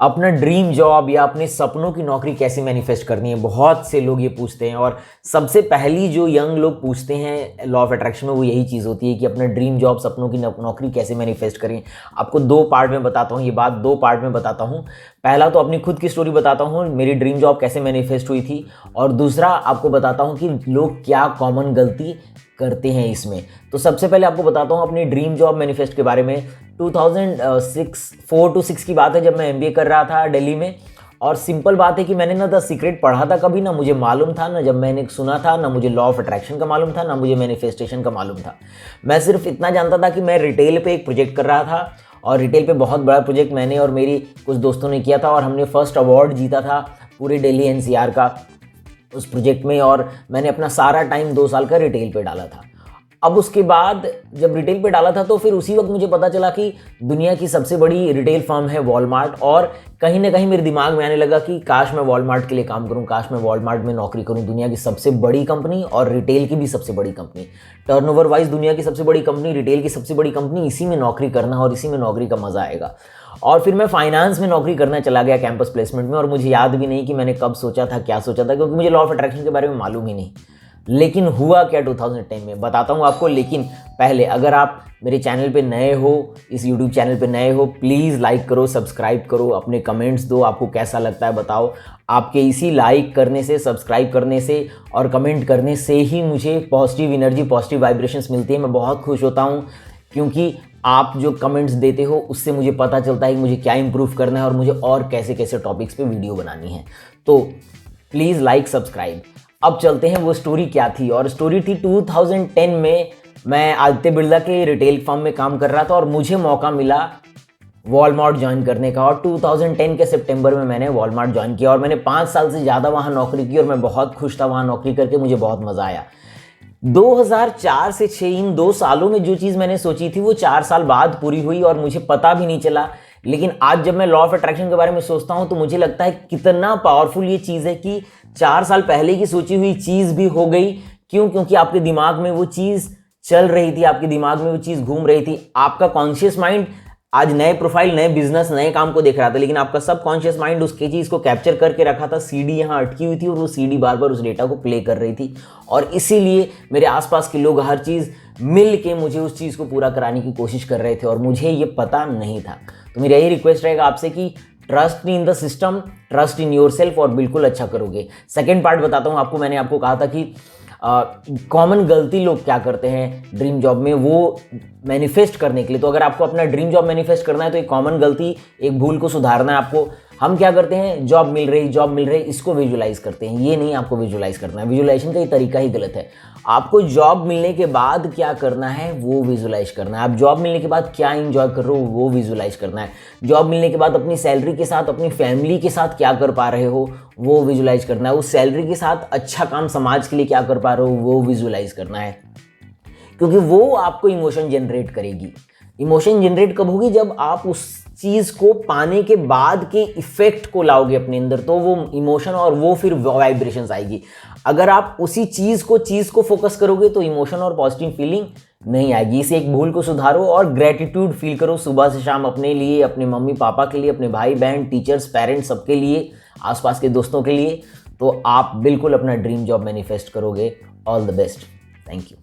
अपना dream job या अपने सपनों की नौकरी कैसे मैनिफेस्ट करनी है, बहुत से लोग ये पूछते हैं। और सबसे पहली जो यंग लोग पूछते हैं लॉ ऑफ अट्रैक्शन में, वो यही चीज़ होती है कि अपना ड्रीम जॉब, सपनों की नौकरी कैसे मैनिफेस्ट करें। आपको 2 पार्ट में बताता हूँ, ये बात 2 पार्ट में बताता हूँ। पहला तो अपनी खुद की स्टोरी बताता हूँ, मेरी ड्रीम जॉब कैसे मैनिफेस्ट हुई थी, और दूसरा आपको बताता हूँ कि लोग क्या कॉमन गलती करते हैं इसमें। तो सबसे पहले आपको बताता हूँ अपनी ड्रीम जॉब मैनिफेस्ट के बारे में। 2004 to 6 की बात है, जब मैं एमबीए कर रहा था दिल्ली में। और सिंपल बात है कि मैंने ना द सीक्रेट पढ़ा था कभी, ना मुझे मालूम था, ना जब मैंने सुना था, ना मुझे लॉ ऑफ अट्रैक्शन का मालूम था, ना मुझे मैनिफेस्टेशन का मालूम था। मैं सिर्फ इतना जानता था कि मैं रिटेल पे एक प्रोजेक्ट कर रहा था, और रिटेल पे बहुत बड़ा प्रोजेक्ट मैंने और मेरी कुछ दोस्तों ने किया था, और हमने फर्स्ट अवार्ड जीता था पूरे दिल्ली एनसीआर का उस प्रोजेक्ट में। और मैंने अपना सारा टाइम 2 साल का रिटेल पे डाला था। अब उसके बाद जब रिटेल पे डाला था, तो फिर उसी वक्त मुझे पता चला कि दुनिया की सबसे बड़ी रिटेल फर्म है वॉलमार्ट। और कहीं ना कहीं मेरे दिमाग में आने लगा कि काश मैं वॉलमार्ट के लिए काम करूं, काश मैं वॉलमार्ट में नौकरी करूं। दुनिया की सबसे बड़ी कंपनी और रिटेल की भी सबसे बड़ी कंपनी, टर्नओवर वाइज दुनिया की सबसे बड़ी कंपनी, रिटेल की सबसे बड़ी कंपनी, इसी में नौकरी करना और इसी में नौकरी का मज़ा आएगा। और फिर मैं फाइनेंस में नौकरी करना चला गया कैंपस प्लेसमेंट में। और मुझे याद भी नहीं कि मैंने कब सोचा था, क्या सोचा था, क्योंकि मुझे लॉ ऑफ अट्रैक्शन के बारे में मालूम ही नहीं। लेकिन हुआ क्या 2010 में बताता हूँ आपको। लेकिन पहले अगर आप मेरे चैनल पे नए हो, इस यूट्यूब चैनल पे नए हो, प्लीज़ लाइक करो, सब्सक्राइब करो, अपने कमेंट्स दो, आपको कैसा लगता है बताओ। आपके इसी लाइक करने से, सब्सक्राइब करने से और कमेंट करने से ही मुझे पॉजिटिव एनर्जी, पॉजिटिव वाइब्रेशंस मिलती है। मैं बहुत खुश होता हूँ, क्योंकि आप जो कमेंट्स देते हो उससे मुझे पता चलता है कि मुझे क्या इंप्रूव करना है और मुझे और कैसे कैसे टॉपिक्स पे वीडियो बनानी है। तो प्लीज़ लाइक, सब्सक्राइब। अब चलते हैं वो स्टोरी क्या थी। और स्टोरी थी 2010 में मैं आदित्य बिरला के रिटेल फर्म में काम कर रहा था, और मुझे मौका मिला वॉलमार्ट ज्वाइन करने का। और 2010 के सितंबर में मैंने वॉलमार्ट ज्वाइन किया, और मैंने 5 साल से ज़्यादा वहाँ नौकरी की, और मैं बहुत खुश था वहाँ नौकरी करके, मुझे बहुत मज़ा आया। 2004 से 6 इन 2 सालों में जो चीज़ मैंने सोची थी वो 4 साल बाद पूरी हुई, और मुझे पता भी नहीं चला। लेकिन आज जब मैं लॉ ऑफ अट्रैक्शन के बारे में सोचता हूं, तो मुझे लगता है कितना पावरफुल ये चीज़ है कि 4 साल पहले की सोची हुई चीज़ भी हो गई। क्यों? क्योंकि आपके दिमाग में वो चीज़ चल रही थी, आपके दिमाग में वो चीज़ घूम रही थी। आपका कॉन्शियस माइंड आज नए प्रोफाइल, नए बिजनेस, नए काम को देख रहा था, लेकिन आपका सब कॉन्शियस माइंड उसकी चीज़ को कैप्चर करके रखा था। सीडी यहाँ अटकी हुई थी, और वो सीडी बार बार उस डेटा को प्ले कर रही थी। और इसीलिए मेरे आसपास के लोग हर चीज़ मिल के मुझे उस चीज़ को पूरा कराने की कोशिश कर रहे थे, और मुझे ये पता नहीं था। तो मेरा यही रिक्वेस्ट रहेगा आपसे कि trust in the system, trust in your self, और बिल्कुल अच्छा करोगे। सेकेंड पार्ट बताता हूँ आपको। मैंने आपको कहा था कि कॉमन गलती लोग क्या करते हैं ड्रीम जॉब में, वो मैनिफेस्ट करने के लिए। तो अगर आपको अपना ड्रीम जॉब मैनिफेस्ट करना है, तो एक कॉमन गलती, एक भूल को सुधारना है आपको। हम क्या करते हैं, जॉब मिल रही, इसको विजुलाइज करते हैं। ये नहीं आपको विजुलाइज करना है, विजुलाइजेशन का ये तरीका ही गलत है। आपको जॉब मिलने के बाद क्या करना है वो विजुलाइज करना है। आप जॉब मिलने के बाद क्या एंजॉय कर रहे हो वो विजुलाइज करना है। जॉब मिलने के बाद अपनी सैलरी के साथ, अपनी फैमिली के साथ क्या कर पा रहे हो वो विजुलाइज करना है। उस सैलरी के साथ अच्छा काम समाज के लिए क्या कर पा रहे हो वो विजुलाइज करना है, क्योंकि वो आपको इमोशन जनरेट करेगी। इमोशन जनरेट कब होगी? जब आप उस चीज़ को पाने के बाद के इफेक्ट को लाओगे अपने अंदर, तो वो इमोशन और वो फिर वाइब्रेशंस आएगी। अगर आप उसी चीज़ को फोकस करोगे तो इमोशन और पॉजिटिव फीलिंग नहीं आएगी। इसे एक भूल को सुधारो और ग्रेटिट्यूड फील करो सुबह से शाम, अपने लिए, अपने मम्मी पापा के लिए, अपने भाई बहन, टीचर्स, पेरेंट्स, सबके लिए, आसपास के दोस्तों के लिए। तो आप बिल्कुल अपना ड्रीम जॉब मैनिफेस्ट करोगे। All the best. Thank you.